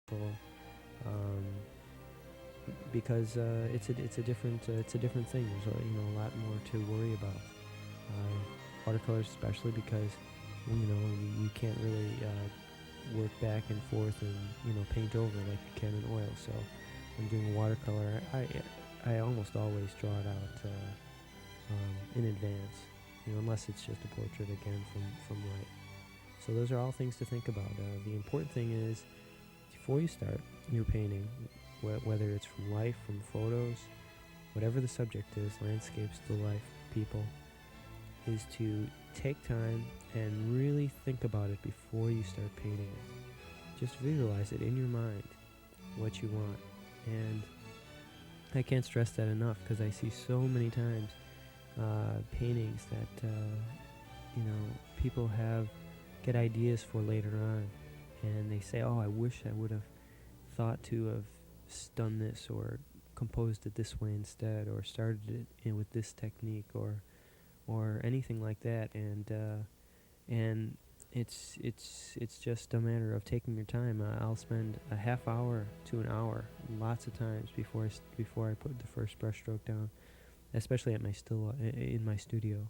people, um, because it's a different thing. There's a lot more to worry about. Watercolors, especially because you can't really work back and forth and paint over like you can in oil. So when doing watercolor, I almost always draw it out in advance, unless it's just a portrait again from light. So those are all things to think about. The important thing is, before you start your painting, whether it's from life, from photos, whatever the subject is, landscape, still life, people, is to take time and really think about it before you start painting it. Just visualize it in your mind, what you want. And I can't stress that enough, because I see so many times paintings that people get ideas for later on, and they say, oh, I wish I would have thought to have done this, or composed it this way instead, or started it with this technique, or anything like that. And it's just a matter of taking your time. I'll spend a half hour to an hour lots of times before I put the first brush stroke down, especially at in my studio.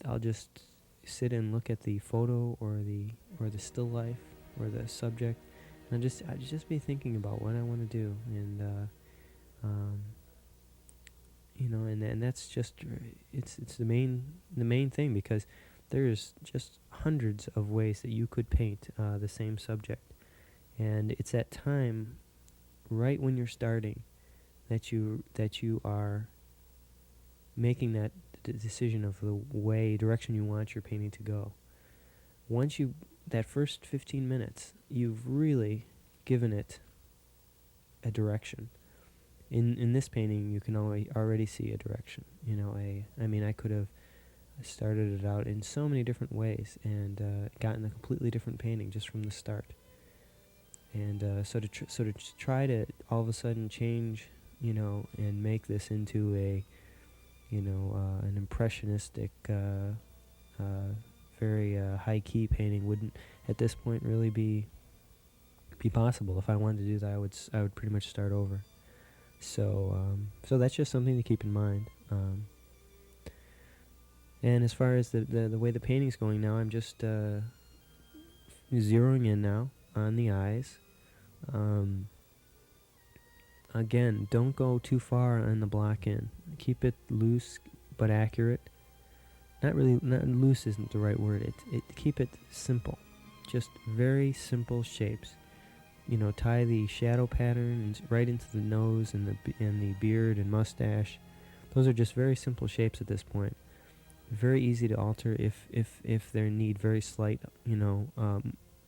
I'll just sit and look at the photo or the still life or the subject, and I just be thinking about what I want to do, and and that's just it's the main thing, because there's just hundreds of ways that you could paint the same subject, and it's that time right when you're starting that you are making that decision of the direction you want your painting to go. Once that first 15 minutes, you've really given it a direction. In this painting, you can already see a direction. I could have started it out in so many different ways and gotten a completely different painting just from the start. And so to try to all of a sudden change, and make this into an impressionistic, very high key painting wouldn't at this point really be possible. If I wanted to do that, I would pretty much start over. So that's just something to keep in mind. And as far as the way the painting's going now, I'm just zeroing in now on the eyes. Again, don't go too far on the block in. Keep it loose but accurate. Not loose isn't the right word. Keep it simple. Just very simple shapes. Tie the shadow pattern right into the nose and the beard and mustache. Those are just very simple shapes at this point. Very easy to alter if they need very slight,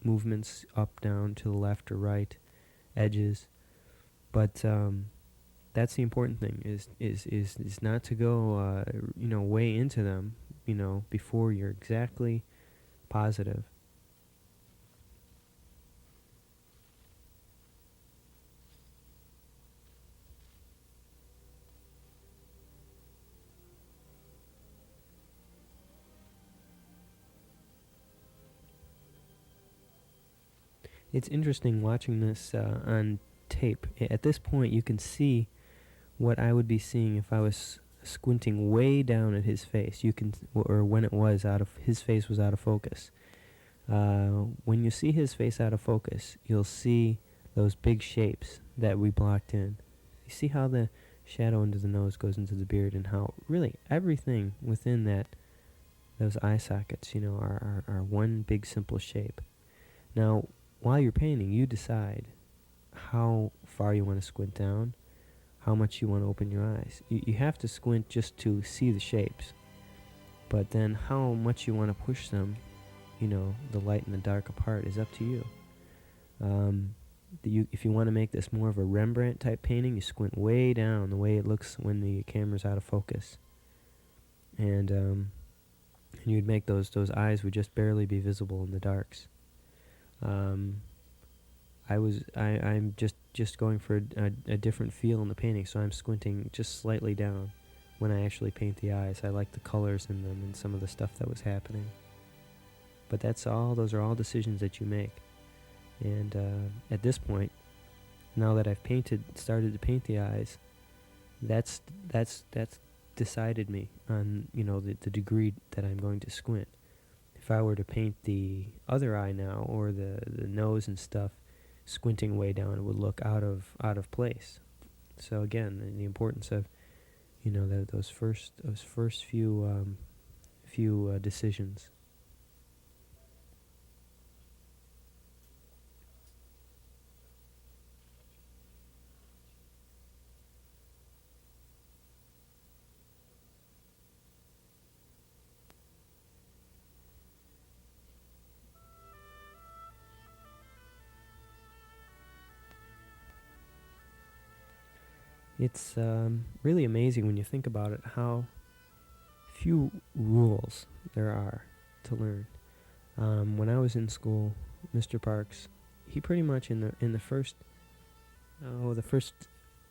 movements up, down, to the left or right, edges. But that's the important thing is not to go way into them, before you're exactly positive. It's interesting watching this on tape. At this point, you can see what I would be seeing if I was squinting way down at his face. Or when his face was out of focus. When you see his face out of focus, you'll see those big shapes that we blocked in. You see how the shadow under the nose goes into the beard, and how really everything within those eye sockets, are one big simple shape. Now, while you're painting, you decide how far you want to squint down, how much you want to open your eyes. You have to squint just to see the shapes, but then how much you want to push them, the light and the dark apart, is up to you. If you want to make this more of a Rembrandt type painting, you squint way down the way it looks when the camera's out of focus, and you'd make those eyes would just barely be visible in the darks. I'm just going for a different feel in the painting, so I'm squinting just slightly down when I actually paint the eyes. I like the colors in them and some of the stuff that was happening. But those are all decisions that you make. And at this point, now that I've started to paint the eyes, that's decided me on, the degree that I'm going to squint. If I were to paint the other eye now, or the nose and stuff, squinting way down, it would look out of place. So again, the importance of, those first few decisions. It's really amazing when you think about it, how few rules there are to learn. When I was in school, Mr. Parks, he pretty much in the first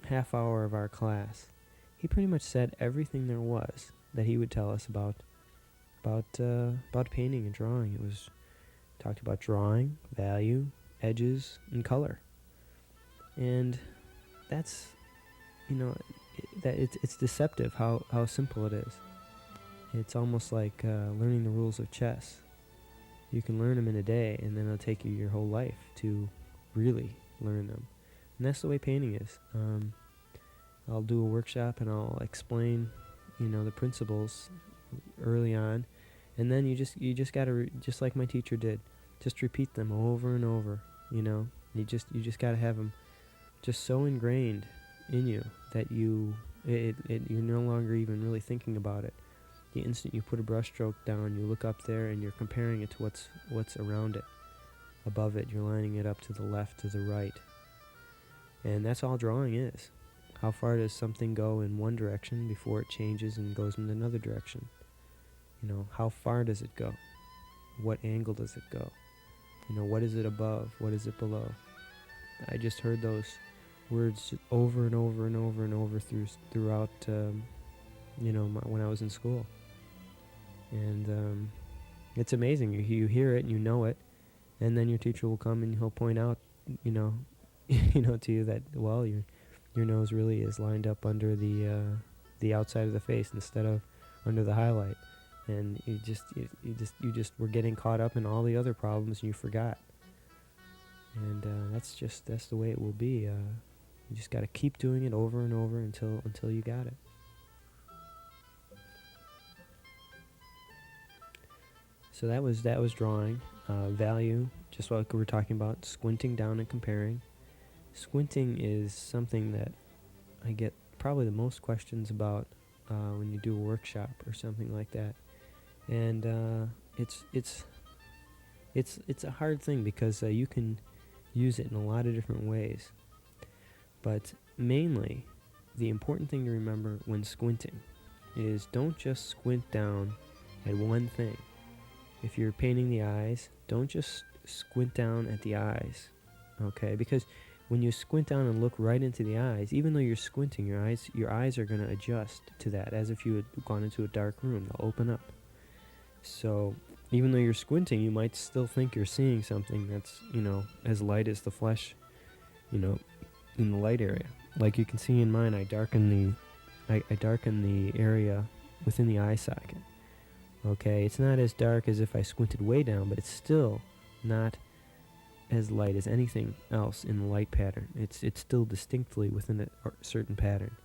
half hour of our class, he pretty much said everything there was that he would tell us about painting and drawing. It was talked about drawing, value, edges, and color, and that's it's deceptive how simple it is. It's almost like learning the rules of chess. You can learn them in a day, and then it'll take you your whole life to really learn them. And that's the way painting is. I'll do a workshop and I'll explain, the principles early on, and then you just gotta just like my teacher did, just repeat them over and over. You just gotta have them just so ingrained in you that you're no longer even really thinking about it. The instant you put a brush stroke down, you look up there and you're comparing it to what's around it. Above it, you're lining it up to the left, to the right. And that's all drawing is. How far does something go in one direction before it changes and goes in another direction? How far does it go? What angle does it go? What is it above? What is it below? I just heard those words over and over and over and over throughout when I was in school. And it's amazing. You hear it and you know it, and then your teacher will come and he'll point out to you that, well, your nose really is lined up under the outside of the face instead of under the highlight, and you just were getting caught up in all the other problems and you forgot. And that's the way it will be. You just got to keep doing it over and over until you got it. So that was drawing. Value, just like we were talking about, squinting down and comparing. Squinting is something that I get probably the most questions about when you do a workshop or something like that. And it's a hard thing because you can use it in a lot of different ways. But mainly, the important thing to remember when squinting is don't just squint down at one thing. If you're painting the eyes, don't just squint down at the eyes, okay? Because when you squint down and look right into the eyes, even though you're squinting, your eyes are going to adjust to that as if you had gone into a dark room. They'll open up. So even though you're squinting, you might still think you're seeing something that's, as light as the flesh, in the light area. Like you can see in mine, I darken the area within the eye socket. Okay, it's not as dark as if I squinted way down, but it's still not as light as anything else in the light pattern. It's still distinctly within a certain pattern.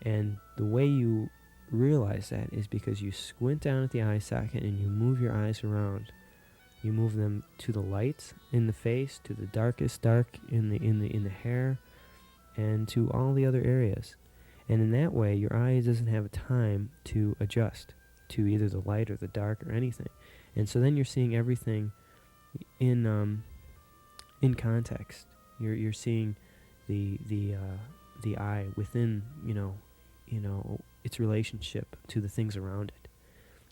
And the way you realize that is because you squint down at the eye socket and you move your eyes around. You move them to the light in the face, to the darkest dark in the hair, and to all the other areas. And in that way, your eye doesn't have time to adjust to either the light or the dark or anything. And so then you're seeing everything in context. You're seeing the eye within its relationship to the things around it.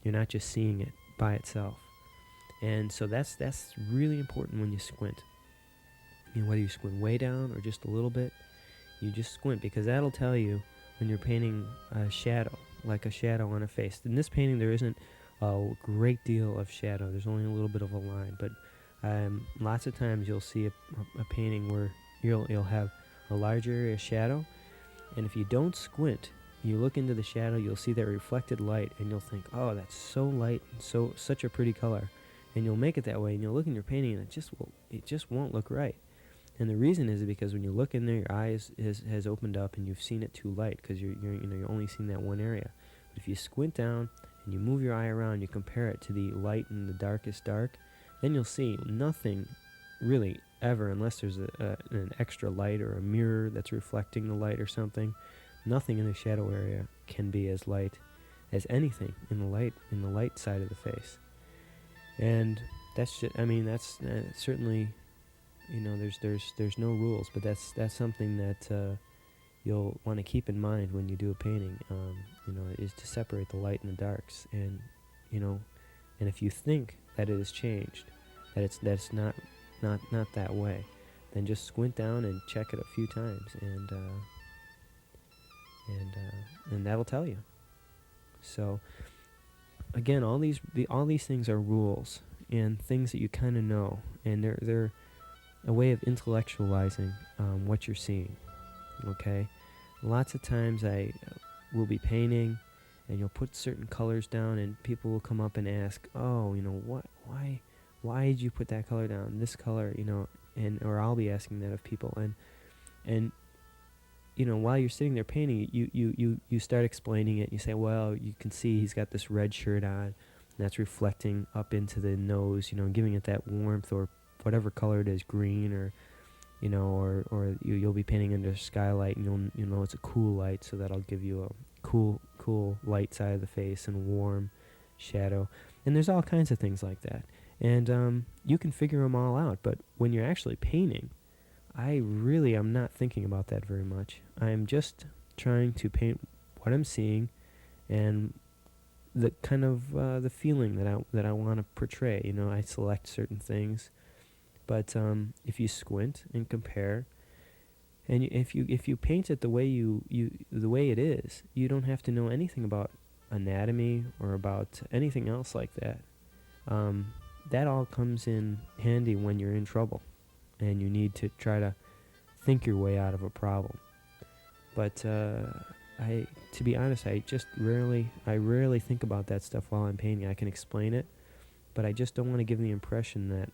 You're not just seeing it by itself. And so that's really important when you squint. Whether you squint way down or just a little bit, you just squint, because that'll tell you when you're painting a shadow, like a shadow on a face. In this painting, there isn't a great deal of shadow. There's only a little bit of a line, but Lots of times you'll see a painting where you'll have a larger area of shadow, and if you don't squint, you look into the shadow, you'll see that reflected light, and you'll think, oh, that's so light, and such a pretty color, and you'll make it that way, and you'll look in your painting, and it just won't look right. And the reason is because when you look in there, your eye has opened up, and you've seen it too light because you're only seeing that one area. But if you squint down and you move your eye around, you compare it to the light and the darkest dark, then you'll see nothing really ever, unless there's an extra light or a mirror that's reflecting the light or something. Nothing in the shadow area can be as light as anything in the light side of the face. And that's just, that's certainly, there's no rules, but that's something that you'll want to keep in mind when you do a painting. Is to separate the light and the darks, and and if you think that it has changed, that's not that way, then just squint down and check it a few times, and that'll tell you. So again, all these things are rules and things that you kind of know, and they're a way of intellectualizing what you're seeing. Okay, lots of times I will be painting, and you'll put certain colors down, and people will come up and ask, "Oh, why did you put that color down? This color, or I'll be asking that of people, and while you're sitting there painting, you start explaining it. You say, well, you can see he's got this red shirt on, and that's reflecting up into the nose, giving it that warmth, or whatever color it is, green, or you'll be painting under a skylight, and you'll know it's a cool light, so that'll give you a cool light side of the face and warm shadow. And there's all kinds of things like that, and you can figure them all out. But when you're actually painting, I'm not thinking about that very much. I'm just trying to paint what I'm seeing and the kind of the feeling that I want to portray. I select certain things, but if you squint and compare, and if you paint it the way the way it is, you don't have to know anything about anatomy or about anything else like that. That all comes in handy when you're in trouble and you need to try to think your way out of a problem. But to be honest, I rarely think about that stuff while I'm painting. I can explain it, but I just don't want to give the impression that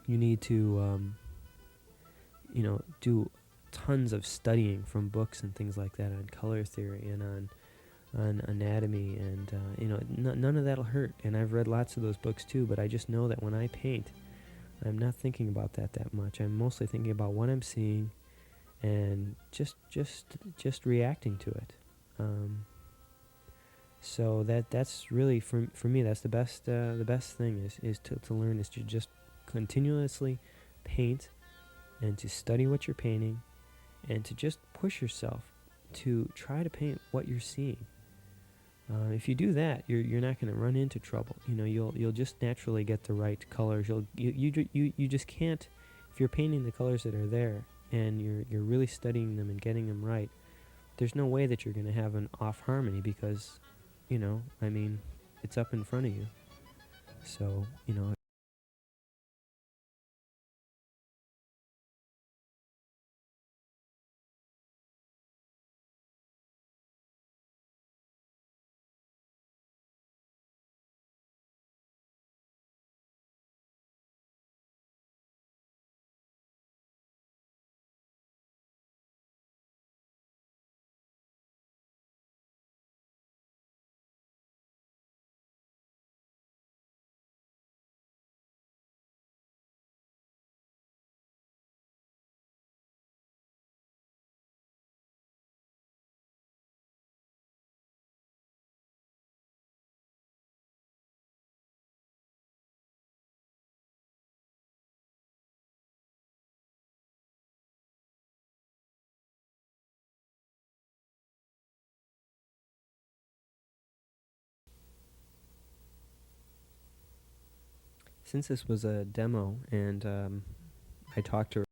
you need to, do tons of studying from books and things like that on color theory and on anatomy, and none of that'll hurt. And I've read lots of those books too, but I just know that when I paint, I'm not thinking about that much. I'm mostly thinking about what I'm seeing and just reacting to it. So that's really for me, that's the best thing is to learn, is to just continuously paint and to study what you're painting and to just push yourself to try to paint what you're seeing. If you do that, you're not going to run into trouble. You'll just naturally get the right colors. You just can't, if you're painting the colors that are there and you're really studying them and getting them right. There's no way that you're going to have an off harmony because, it's up in front of you. So since this was a demo and I talked to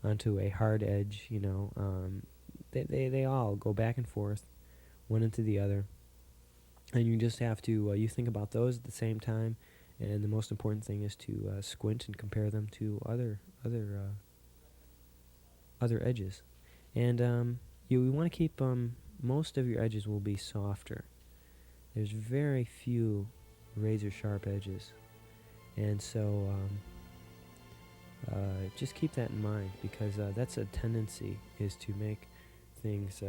onto a hard edge, they all go back and forth, one into the other. And you just have to, you think about those at the same time. And the most important thing is to squint and compare them to other edges. And you want to keep, most of your edges will be softer. There's very few razor sharp edges. And so just keep that in mind, because that's a tendency, is to make things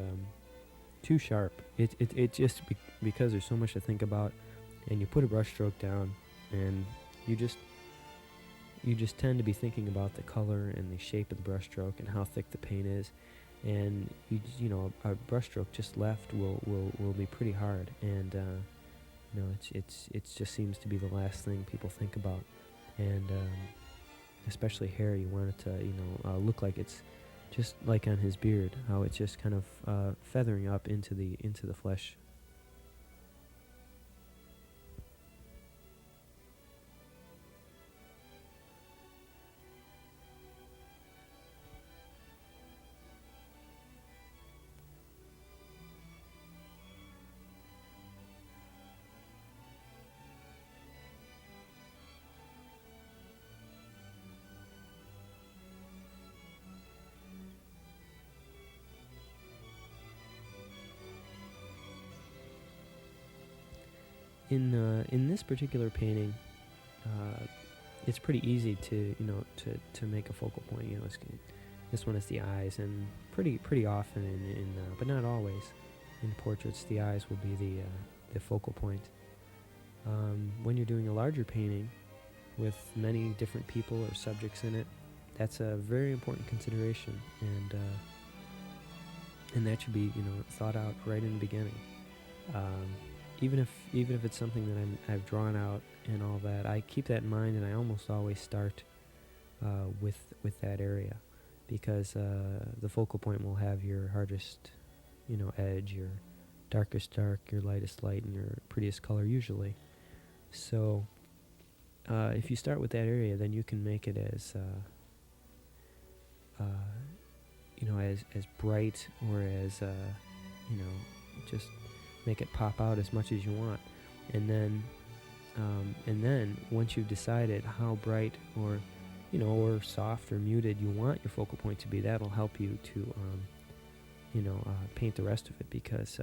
too sharp. It just because there's so much to think about, and you put a brush stroke down, and you just tend to be thinking about the color and the shape of the brush stroke and how thick the paint is, and a brush stroke just left will be pretty hard, and it just seems to be the last thing people think about, and especially hair, you want it to look like it's just like on his beard, how it's just kind of feathering up into the flesh. In this particular painting, it's pretty easy to to make a focal point. This one is the eyes, and pretty often in but not always, in portraits the eyes will be the focal point. When you're doing a larger painting with many different people or subjects in it, that's a very important consideration, and that should be thought out right in the beginning. Even if it's something that I've drawn out and all that, I keep that in mind, and I almost always start with that area, because the focal point will have your hardest edge, your darkest dark, your lightest light, and your prettiest color usually. So if you start with that area, then you can make it as as bright, or as just make it pop out as much as you want, and then once you've decided how bright or or soft or muted you want your focal point to be, that'll help you to paint the rest of it, because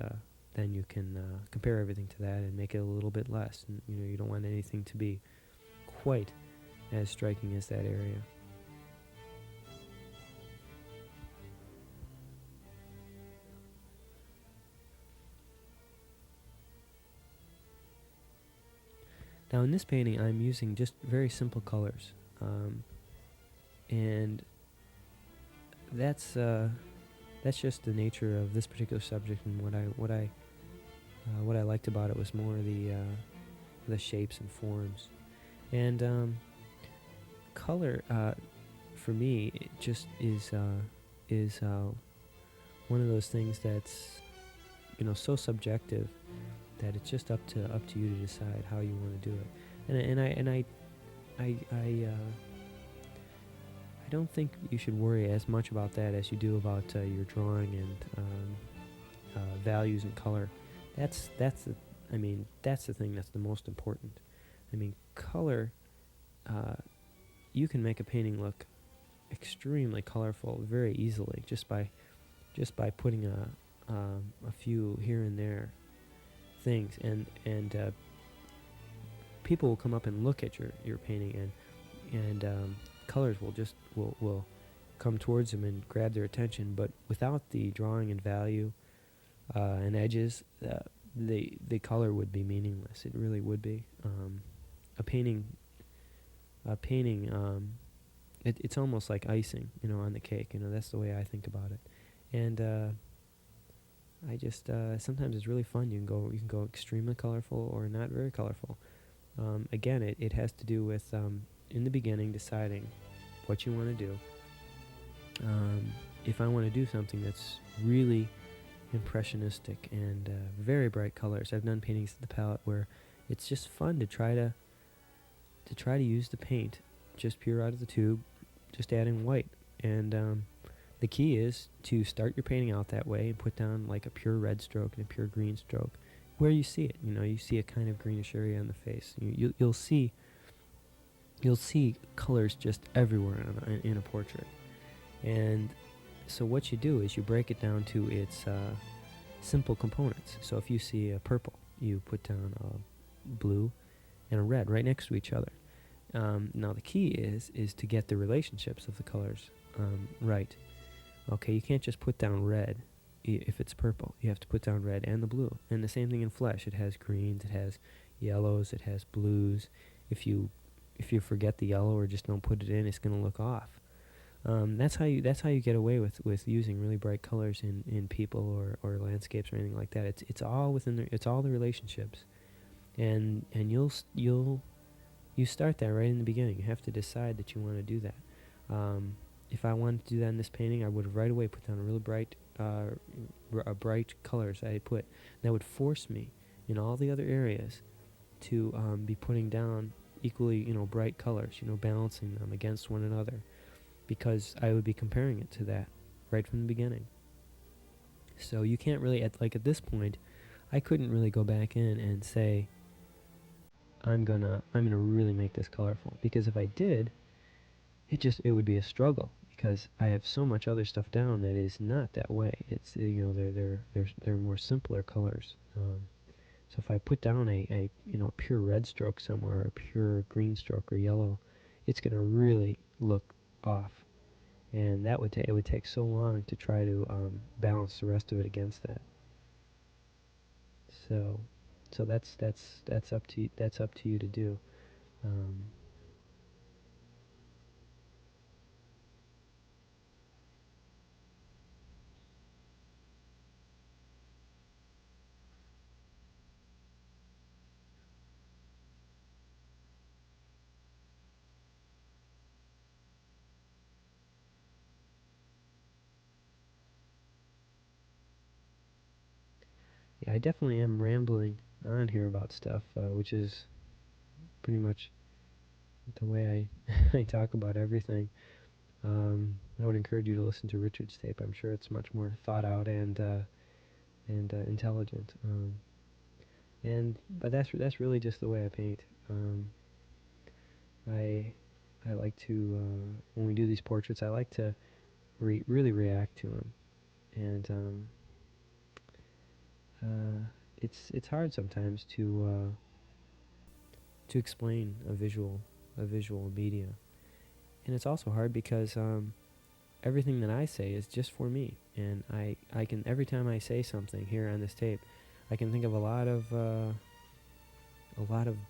then you can compare everything to that and make it a little bit less, and you don't want anything to be quite as striking as that area. Now in this painting, I'm using just very simple colors, and that's just the nature of this particular subject. And what I liked about it was more the shapes and forms, and color for me, it just is one of those things that's so subjective, that it's just up to you to decide how you want to do it. I don't think you should worry as much about that as you do about your drawing and values and color. That's the thing that's the most important. Color, you can make a painting look extremely colorful very easily just by putting a few here and there things, and people will come up and look at your painting, and colors will come towards them and grab their attention, but without the drawing and value and edges, the color would be meaningless. It really would be. A painting it's almost like icing on the cake. That's the way I think about it. And I just sometimes it's really fun. You can go extremely colorful or not very colorful. Again, it has to do with in the beginning deciding what you want to do. If I want to do something that's really impressionistic and very bright colors, I've done paintings at the palette where it's just fun to try to use the paint just pure out of the tube, just adding white, And the key is to start your painting out that way and put down like a pure red stroke and a pure green stroke where you see it. You see a kind of greenish area on the face. You'll see colors just everywhere in a portrait. And so what you do is you break it down to its simple components. So if you see a purple, you put down a blue and a red right next to each other. Now the key is to get the relationships of the colors right. Okay, you can't just put down red if it's purple. You have to put down red and the blue. And the same thing in flesh. It has greens, it has yellows, it has blues. If you forget the yellow or just don't put it in, it's going to look off. That's how you get away with using really bright colors in people or landscapes or anything like that. It's all within it's all the relationships, and you start that right in the beginning. You have to decide that you want to do that. If I wanted to do that in this painting, I would have right away put down a really bright colors. That would force me in all the other areas to be putting down equally bright colors, balancing them against one another, because I would be comparing it to that right from the beginning. So you can't really at this point, I couldn't really go back in and say I'm gonna really make this colorful, because if I did, it would be a struggle, because I have so much other stuff down that is not that way. It's they're more simpler colors. So if I put down a pure red stroke somewhere, or a pure green stroke or yellow, it's gonna really look off, and it would take so long to try to balance the rest of it against that. So that's up to you to do. Yeah, I definitely am rambling on here about stuff, which is pretty much the way I talk about everything. I would encourage you to listen to Richard's tape. I'm sure it's much more thought out and intelligent. But that's really just the way I paint. I like to when we do these portraits, I like to really react to them, and it's hard sometimes to explain a visual media, and it's also hard because everything that I say is just for me, and I can, every time I say something here on this tape, I can think of a lot of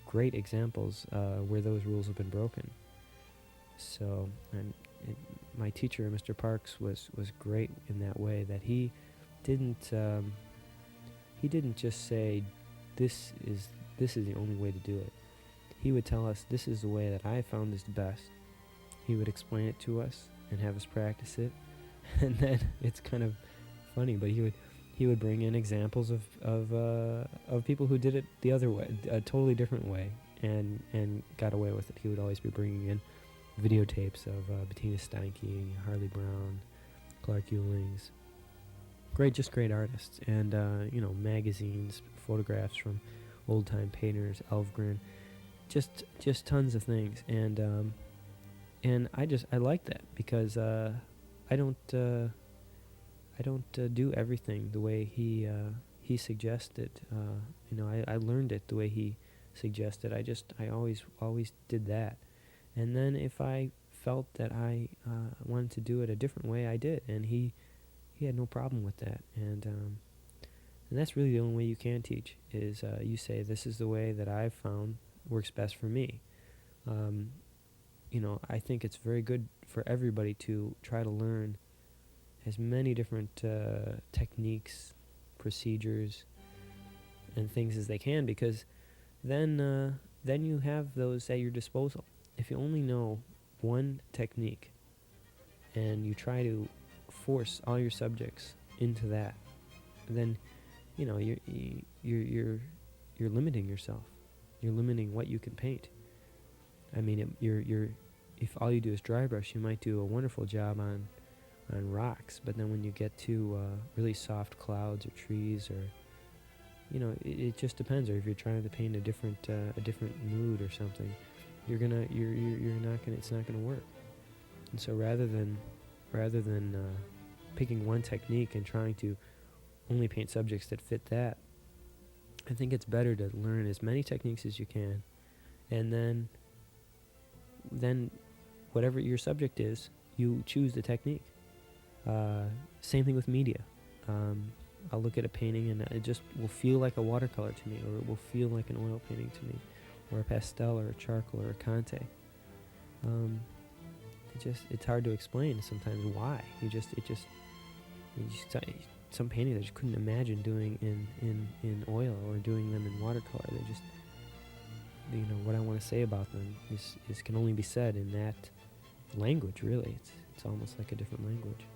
great examples where those rules have been broken. So my teacher, Mr. Parks, was great in that way, that he didn't just say this is the only way to do it. He would tell us, this is the way that I found is the best. He would explain it to us and have us practice it, and then it's kind of funny, but he would bring in examples of people who did it the other way, a totally different way, and got away with it. He would always be bringing in videotapes of Bettina Steinke, Harley Brown, Clark Ewlings, just great artists, and magazines, photographs from old time painters, Elfgren, just tons of things, and I like that, because I don't do everything the way he suggested. I learned it the way he suggested. I always did that, and then if I felt that I wanted to do it a different way, I did, and he had no problem with that, and that's really the only way you can teach, is you say, this is the way that I've found works best for me. I think it's very good for everybody to try to learn as many different techniques, procedures, and things as they can, because then you have those at your disposal. If you only know one technique and you try to force all your subjects into that, then you're limiting yourself. You're limiting what you can paint. I mean, you're if all you do is dry brush, you might do a wonderful job on rocks, but then when you get to really soft clouds or trees, or it just depends. Or if you're trying to paint a different mood or something, you're not gonna it's not gonna work. And so rather than picking one technique and trying to only paint subjects that fit that, I think it's better to learn as many techniques as you can, and then whatever your subject is, you choose the technique. Same thing with media. I'll look at a painting and it just will feel like a watercolor to me, or it will feel like an oil painting to me, or a pastel, or a charcoal, or a Conte. It's hard to explain sometimes why. Some paintings I just couldn't imagine doing in oil or doing them in watercolor. They just, what I want to say about them is can only be said in that language. Really, it's almost like a different language.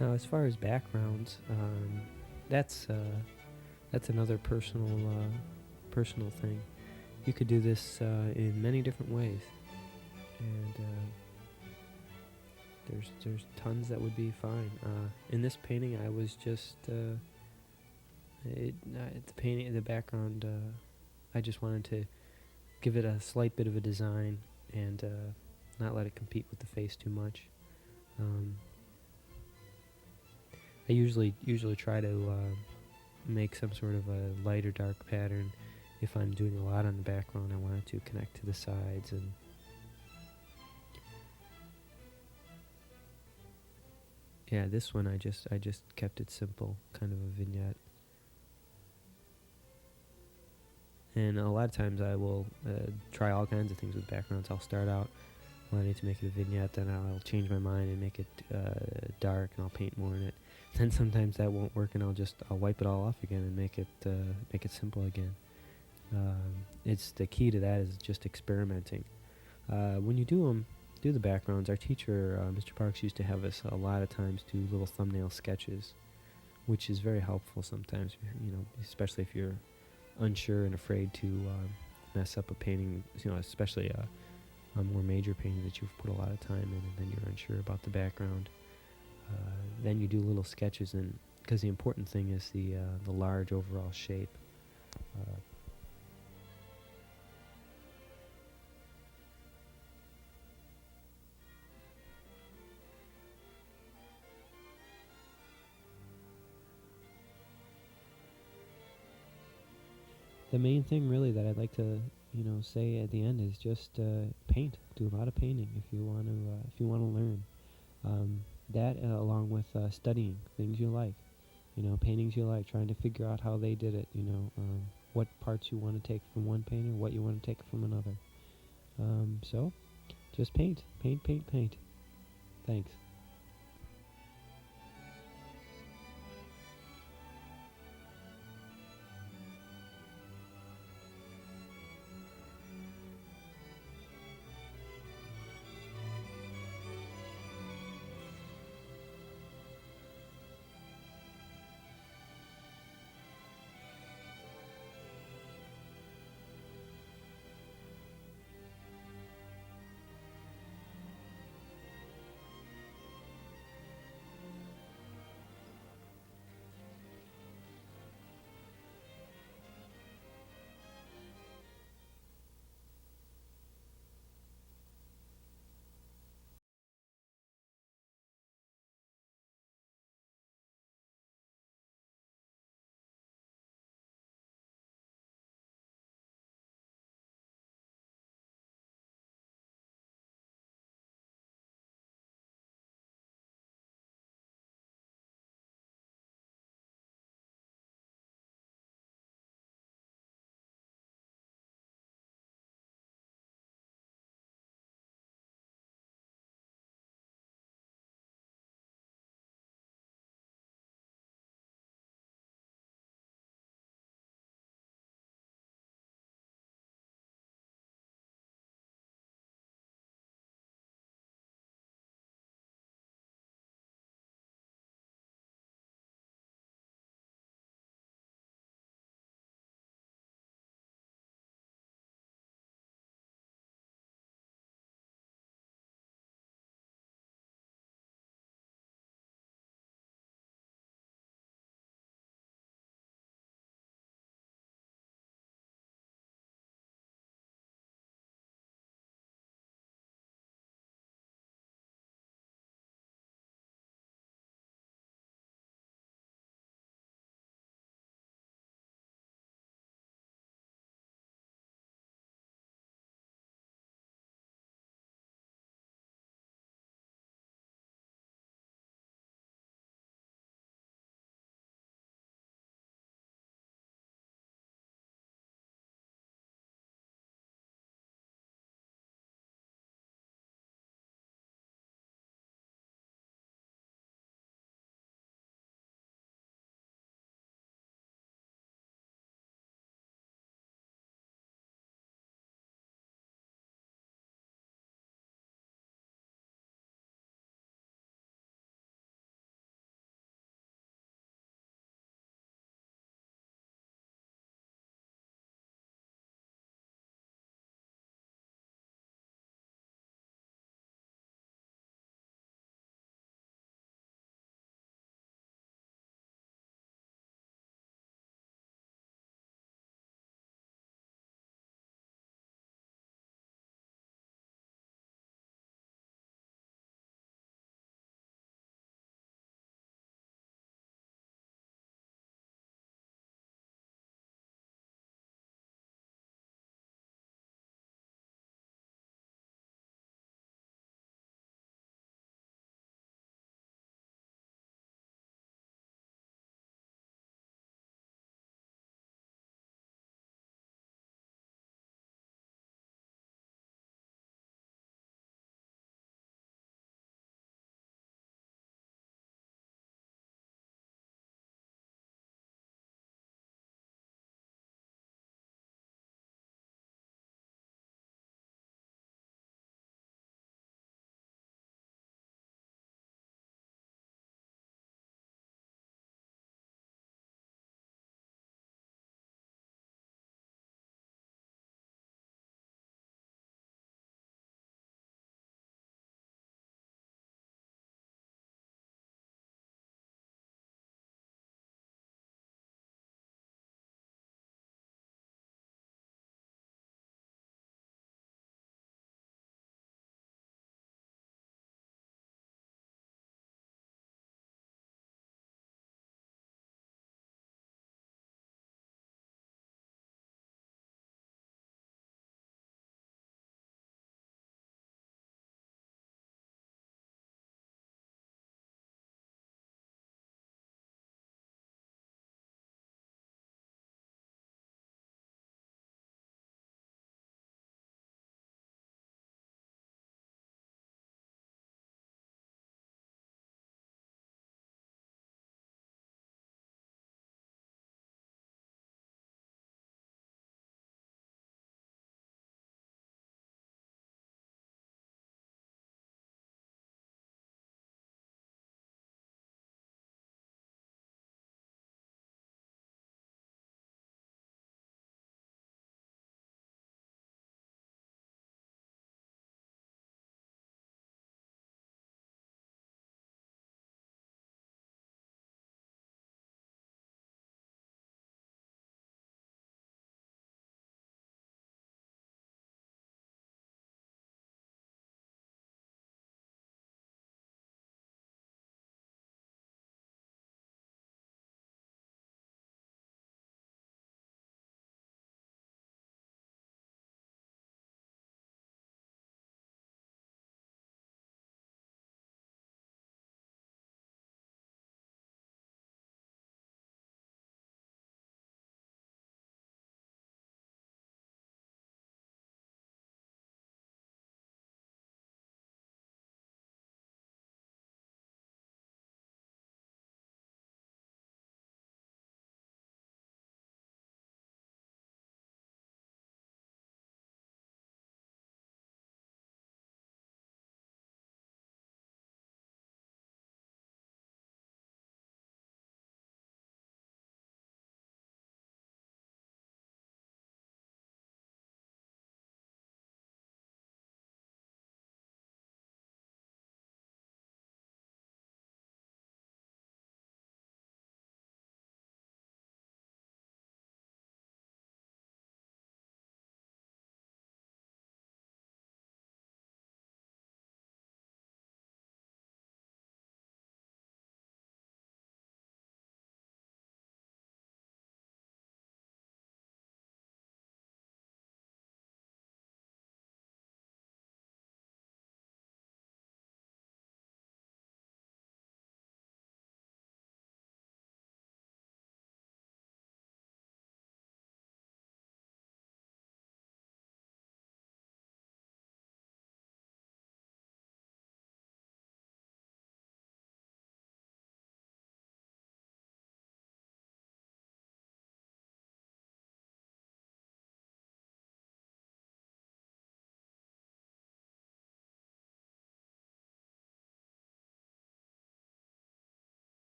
Now, as far as backgrounds, that's another personal thing. You could do this in many different ways, and there's tons that would be fine. In this painting, I was just the background. I just wanted to give it a slight bit of a design and not let it compete with the face too much. I usually try to make some sort of a light or dark pattern. If I'm doing a lot on the background, I want it to connect to the sides, and yeah, this one I just kept it simple, kind of a vignette. And a lot of times I will try all kinds of things with backgrounds. I'll start out wanting to make it a vignette, then I'll change my mind and make it dark, and I'll paint more in it. Then sometimes that won't work, and I'll wipe it all off again and make it simple again. It's the key to that is just experimenting. When you do the backgrounds, our teacher, Mr. Parks, used to have us a lot of times do little thumbnail sketches, which is very helpful sometimes. Especially if you're unsure and afraid to mess up a painting. Especially a more major painting that you've put a lot of time in, and then you're unsure about the background. Then you do little sketches, and because the important thing is the large overall shape. The main thing really that I'd like to say at the end is just paint. Do a lot of painting if you want to learn. That along with studying things you like, paintings you like, trying to figure out how they did it, what parts you want to take from one painter, what you want to take from another. So just paint. Thanks.